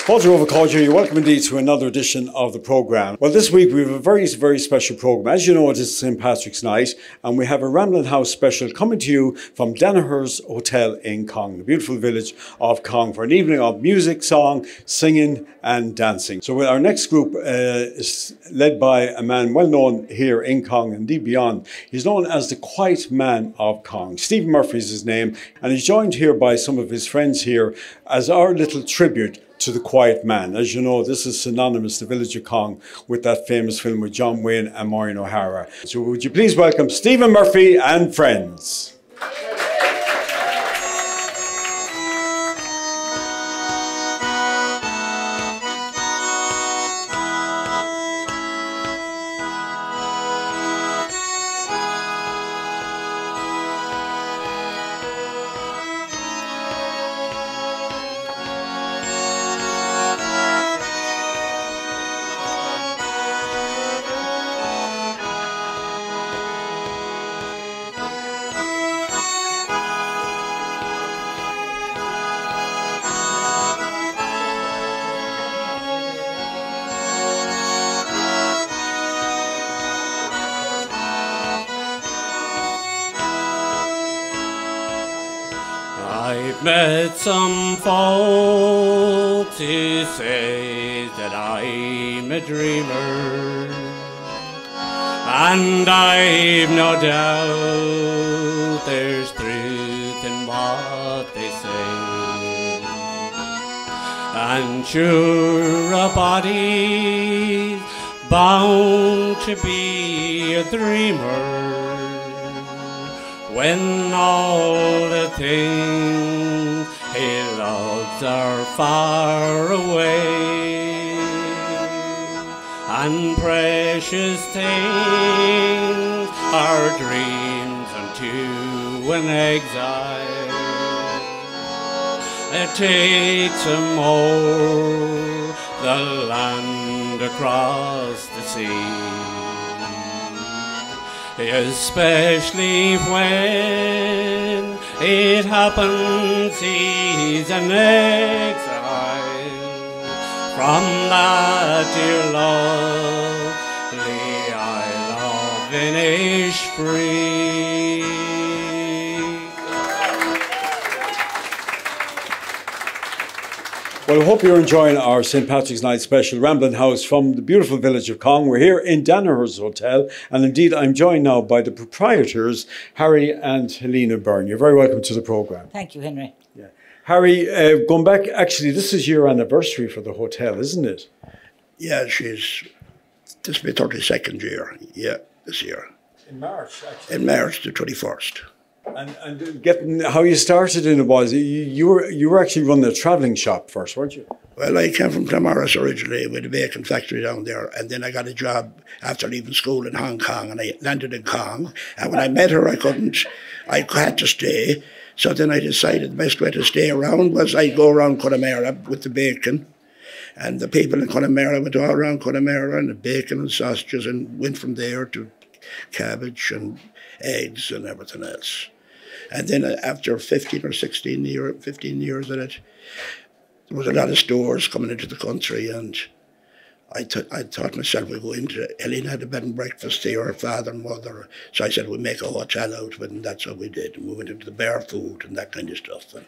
Walter Overculture, you're welcome indeed to another edition of the programme. Well, this week we have a very, very special programme. As you know, it is St. Patrick's Night, and we have a Ramblin' House special coming to you from Danagher's Hotel in Cong, the beautiful village of Cong, for an evening of music, song, singing and dancing. So our next group is led by a man well known here in Cong and indeed beyond. He's known as the Quiet Man of Cong. Stephen Murphy is his name, and he's joined here by some of his friends here as our little tribute to the Quiet Man. As you know, this is synonymous, the village of Cong, with that famous film with John Wayne and Maureen O'Hara. So would you please welcome Stephen Murphy and friends. I've met some folks who say that I'm a dreamer, and I've no doubt there's truth in what they say. And sure, a body's bound to be a dreamer when all the things he loves are far away, and precious things are dreams unto an exile. It takes him o'er the land across the sea, especially when it happens he's an exile from that dear lovely isle of Innisfree. Well, I hope you're enjoying our St. Patrick's Night special Ramblin' House from the beautiful village of Cong. We're here in Danagher's Hotel, and indeed I'm joined now by the proprietors, Harry and Helena Byrne. You're very welcome to the programme. Thank you, Henry. Yeah. Harry, going back, actually, this is your anniversary for the hotel, isn't it? Yeah, this is my 32nd year, yeah, this year. In March, actually. In March the 21st. And getting how you started in it was you were actually running a travelling shop first, weren't you? Well, I came from Clamorris originally with a bacon factory down there, and then I got a job after leaving school in Hong Kong, and I landed in Cong. And when I met her, I had to stay. So then I decided the best way to stay around was I'd go around Connemara with the bacon. And the people in Connemara went all around Connemara and the bacon and sausages, and went from there to cabbage and eggs and everything else. And then after 15 years of it, there was a lot of stores coming into the country, and I thought myself we'd go into, Helena had a bed and breakfast there, her father and mother, so I said we'd make a hotel out of it, and that's what we did. And we went into the bar food and that kind of stuff. And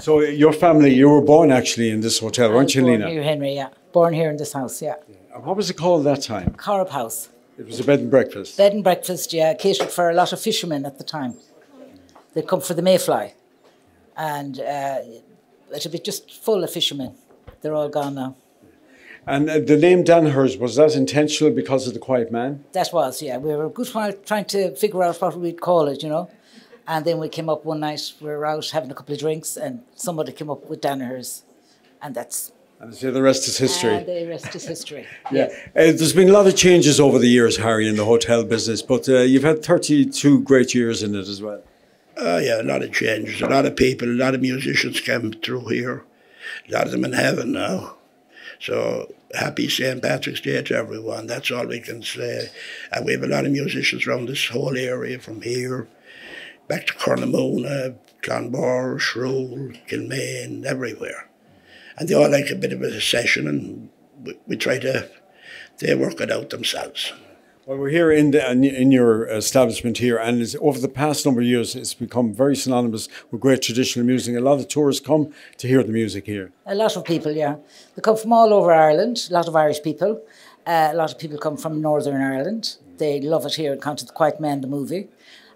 so your family, you were born actually in this hotel, weren't you, Helena? Born here, Henry, yeah. Born here in this house, yeah. And what was it called that time? Corrup House. It was a bed and breakfast? Bed and breakfast, yeah, catered for a lot of fishermen at the time. They'd come for the mayfly, and it'd be just full of fishermen. They're all gone now. And the name Danagher's, was that intentional because of the Quiet Man? That was, yeah. We were a good while trying to figure out what we'd call it, you know. And then we came up one night, we were out having a couple of drinks, and somebody came up with Danagher's, and that's... And so the rest is history. And the rest is history. Yeah. There's been a lot of changes over the years, Harry, in the hotel business, but you've had 32 great years in it as well. Yeah, a lot of changes. A lot of people, a lot of musicians came through here. A lot of them in heaven now. So happy St. Patrick's Day to everyone. That's all we can say. And we have a lot of musicians around this whole area, from here back to Cornamoona, Clonbor, Shrule, Kilmaine, everywhere. and they all like a bit of a session, and we try to, they work it out themselves. Well, we're here in your establishment here, and over the past number of years, it's become very synonymous with great traditional music. A lot of tourists come to hear the music here. A lot of people, yeah. They come from all over Ireland, a lot of Irish people. A lot of people come from Northern Ireland. They love it here in County the Quiet Man, the movie.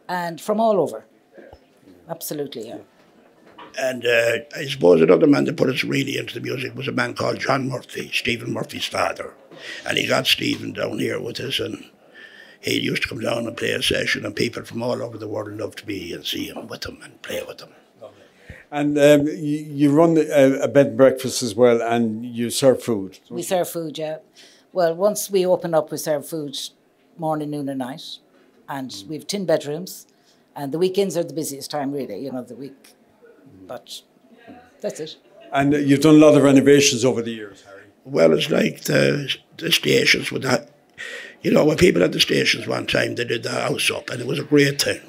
And from all over. Absolutely, yeah. And I suppose another man that put us really into the music was a man called John Murphy, Stephen Murphy's father. And he got Stephen down here with us, and he used to come down and play a session, and people from all over the world loved to be and see him with him and play with him. And you run a bed and breakfast as well, and you serve food. We serve food, yeah. Well, once we open up, we serve food morning, noon and night. And we have 10 bedrooms. And the weekends are the busiest time, really, the week. But that's it. And you've done a lot of renovations over the years, Harry. Well, it's like the stations with that. When people at the stations one time, they did the house up, and it was a great thing.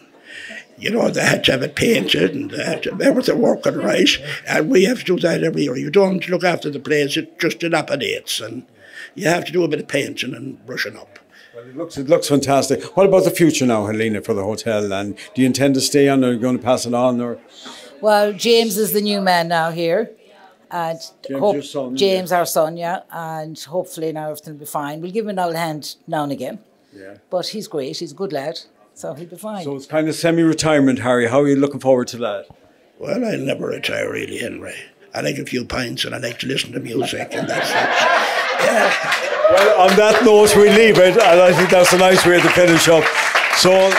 They had to have it painted, and they had to have everything working right, and we have to do that every year. You don't look after the place, it just dilapidates, and you have to do a bit of painting and brushing up. Well, it looks fantastic. What about the future now, Helena, for the hotel? And do you intend to stay on, or are you going to pass it on? Or? Well, James is the new man now here. And James, your son. James, our son, yeah. And hopefully now everything will be fine. We'll give him an old hand now and again. Yeah. But he's great. He's a good lad. So he'll be fine. So it's kind of semi-retirement, Harry. How are you looking forward to that? Well, I'll never retire, really, Henry. I like a few pints and I like to listen to music, and that's it. Yeah. Well, on that note, we leave it. And I think that's a nice way to finish up. So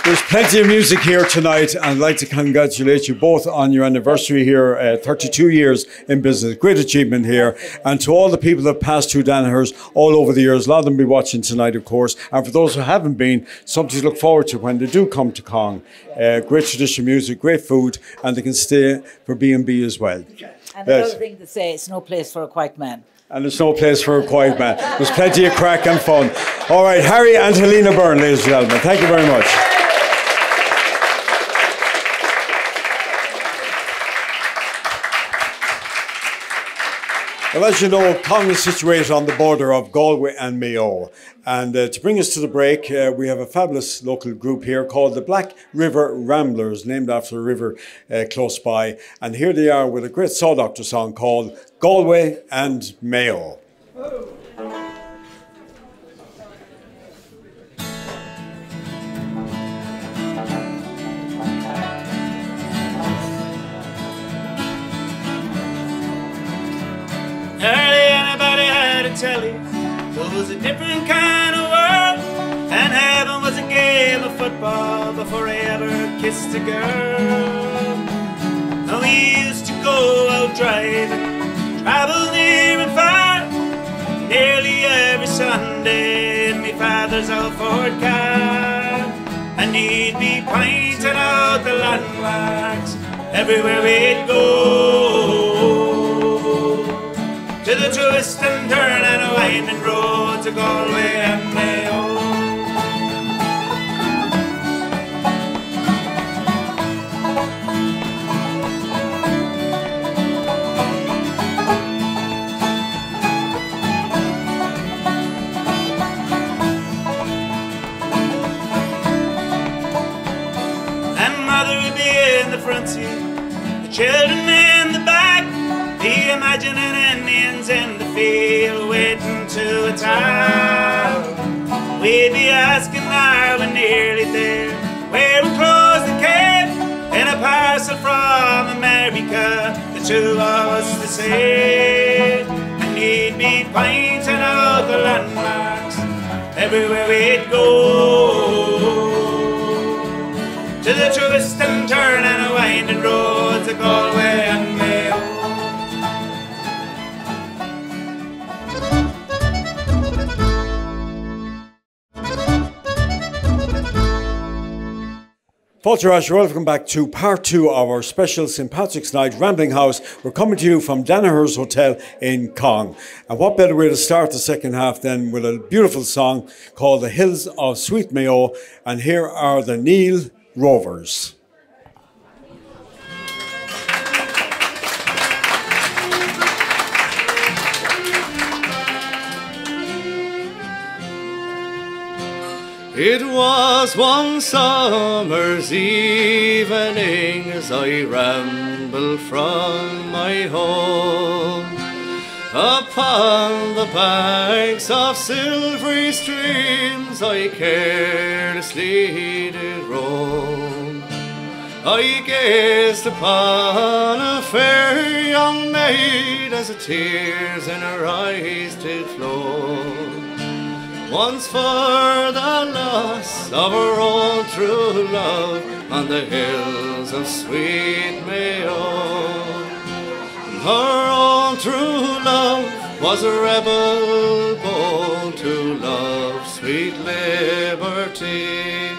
there's plenty of music here tonight, and I'd like to congratulate you both on your anniversary here, 32 years in business. Great achievement here. And to all the people that passed through Danagher's all over the years, a lot of them will be watching tonight, of course. And for those who haven't been, something to look forward to when they do come to Cong. Great traditional music, great food, and they can stay for B&B as well. And another thing to say, it's no place for a quiet man. And there's no place for a quiet man. There's plenty of crack and fun. All right, Harry and Helena Byrne, ladies and gentlemen. Thank you very much. Well, as you know, Cong is situated on the border of Galway and Mayo. And to bring us to the break, we have a fabulous local group here called the Black River Ramblers, named after a river close by. And here they are with a great Saw Doctor song called Galway and Mayo. Hardly anybody had to tell you it was a different kind of world, and heaven was a game of football before I ever kissed a girl. And we used to go out driving, travel near and far, nearly every Sunday in my father's old Ford car. And he'd be pointing out the landmarks everywhere we'd go, to the twist and turn and winding roads of Galway and Mayo. And mother would be in the front seat, the children in the back, the imagining Indians in the field waiting to attack. We'd be asking, are we nearly there? Where we close the cave in a parcel from America, the two of us the same. And he'd be pointing out the landmarks everywhere we'd go, to the twist and turn and winding roads of Galway and Mayo. Fulcher, welcome back to part 2 of our special St. Patrick's Night Rambling House. We're coming to you from Danagher's Hotel in Cong. And what better way to start the second half than with a beautiful song called The Hills of South Mayo. And here are the Neil Rovers. It was one summer's evening as I rambled from my home upon the banks of silvery streams I carelessly did roam. I gazed upon a fair young maid as the tears in her eyes did flow. Once for the loss of her own true love on the hills of sweet Mayo. Her own true love was a rebel bold to love sweet liberty.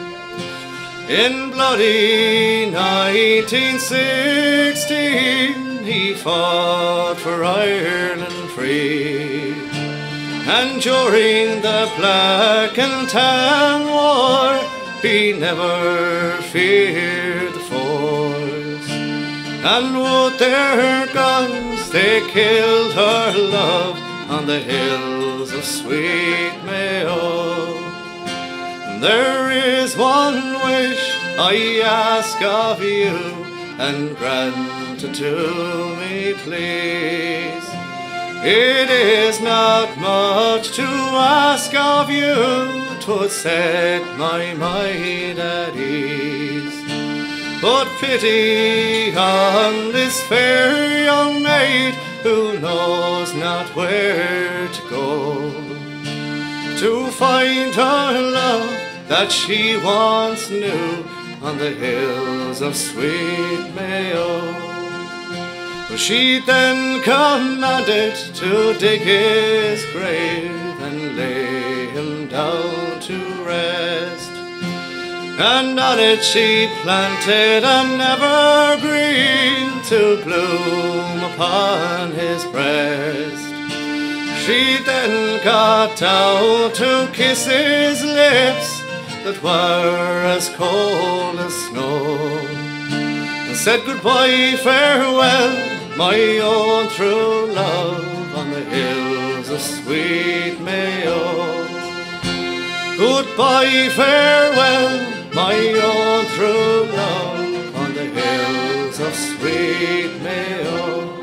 In bloody 1916 he fought for Ireland free. And during the Black and Tan War, he never feared the foes. And with their guns they killed her love on the hills of sweet Mayo. There is one wish I ask of you, and grant it to me, please. It is not much to ask of you, 'twould set my mind at ease. But pity on this fair young maid who knows not where to go to find her love that she once knew on the hills of sweet Mayo. She then commanded to dig his grave and lay him down to rest. And on it she planted an evergreen to bloom upon his breast. She then got down to kiss his lips that were as cold as snow, and said goodbye, farewell, my own true love on the hills of sweet Mayo. Goodbye, farewell, my own true love on the hills of sweet Mayo.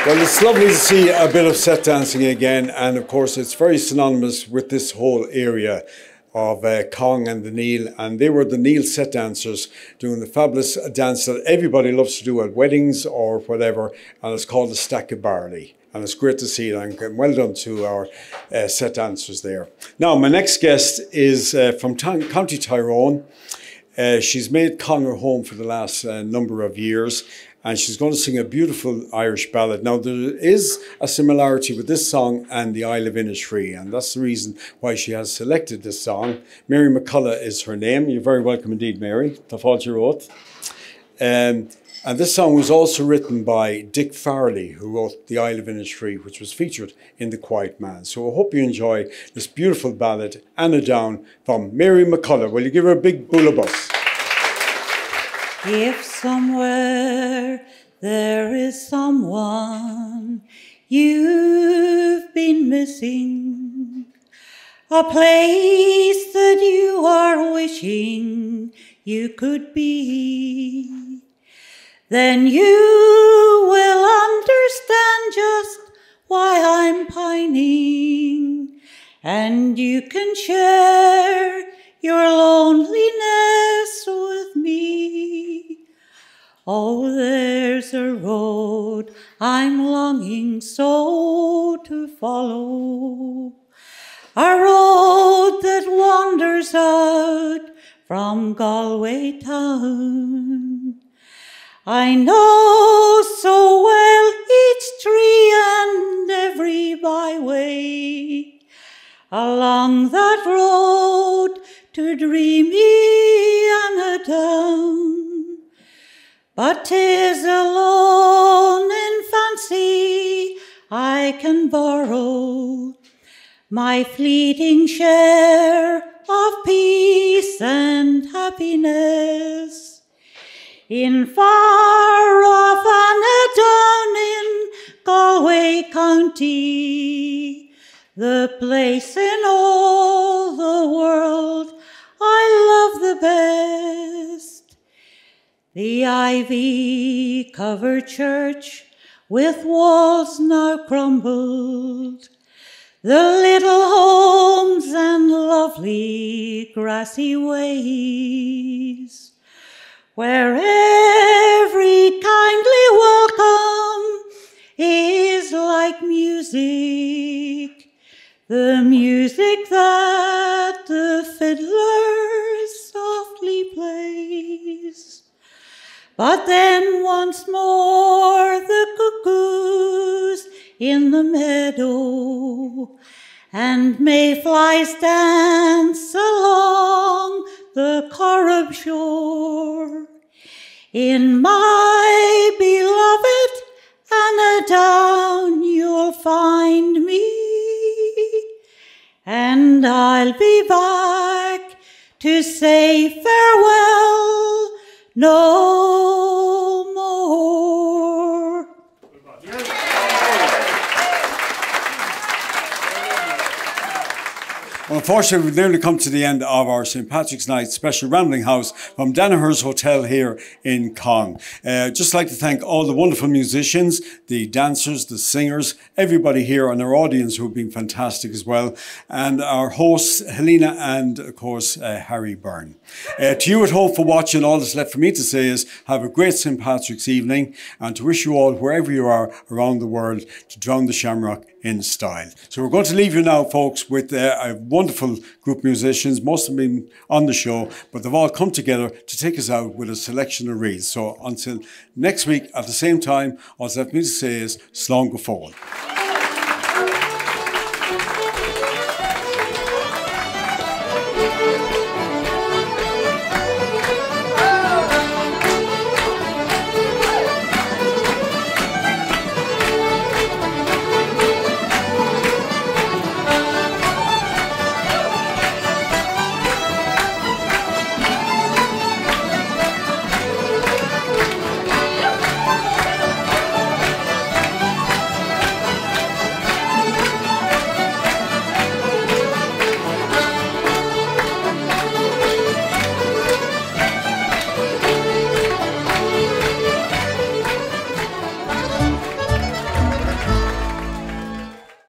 Well, it's lovely to see a bit of set dancing again, and of course it's very synonymous with this whole area of Cong and the Neil, and they were the Neil set dancers doing the fabulous dance that everybody loves to do at weddings or whatever, and it's called the Stack of Barley. And it's great to see it, and well done to our set dancers there. Now, my next guest is from County Tyrone. She's made Cong her home for the last number of years, and she's going to sing a beautiful Irish ballad. Now, there is a similarity with this song and the Isle of Innisfree, and that's the reason why she has selected this song. Mary McCullough is her name. You're very welcome indeed, Mary. The fault you wrote. And this song was also written by Dick Farley, who wrote The Isle of Innisfree, which was featured in The Quiet Man. So I hope you enjoy this beautiful ballad, Anna Down, from Mary McCullough. Will you give her a big bullabus? If somewhere there is someone you've been missing, a place that you are wishing you could be, then you will understand just why I'm pining, and you can share your loneliness with me. Oh, there's a road I'm longing so to follow, a road that wanders out from Galway town. I know so well each tree and every byway along that road to dreamy Anna Down. But 'tis alone in fancy I can borrow my fleeting share of peace and happiness in far-off Anna Down in Galway County, the place in all the world I love the best. The ivy-covered church with walls now crumbled, the little homes and lovely grassy ways, where every kindly welcome is like music, the music that the fiddler softly plays. But then once more the cuckoos in the meadow and mayflies dance along the Corrib shore. In my beloved Anna Down you'll find me, and I'll be back to say farewell no more. Well, unfortunately, we've nearly come to the end of our St. Patrick's Night special Rambling House from Danagher's Hotel here in Cong. Just like to thank all the wonderful musicians, the dancers, the singers, everybody here, and our audience who have been fantastic as well, and our hosts, Helena and, of course, Harry Byrne. To you at home for watching, all that's left for me to say is have a great St. Patrick's evening, and to wish you all, wherever you are around the world, to drown the shamrock in style. So we're going to leave you now, folks, with a wonderful group of musicians. Most of them been on the show, but they've all come together to take us out with a selection of reeds. So until next week at the same time, all that's left me to say is slán go fóill.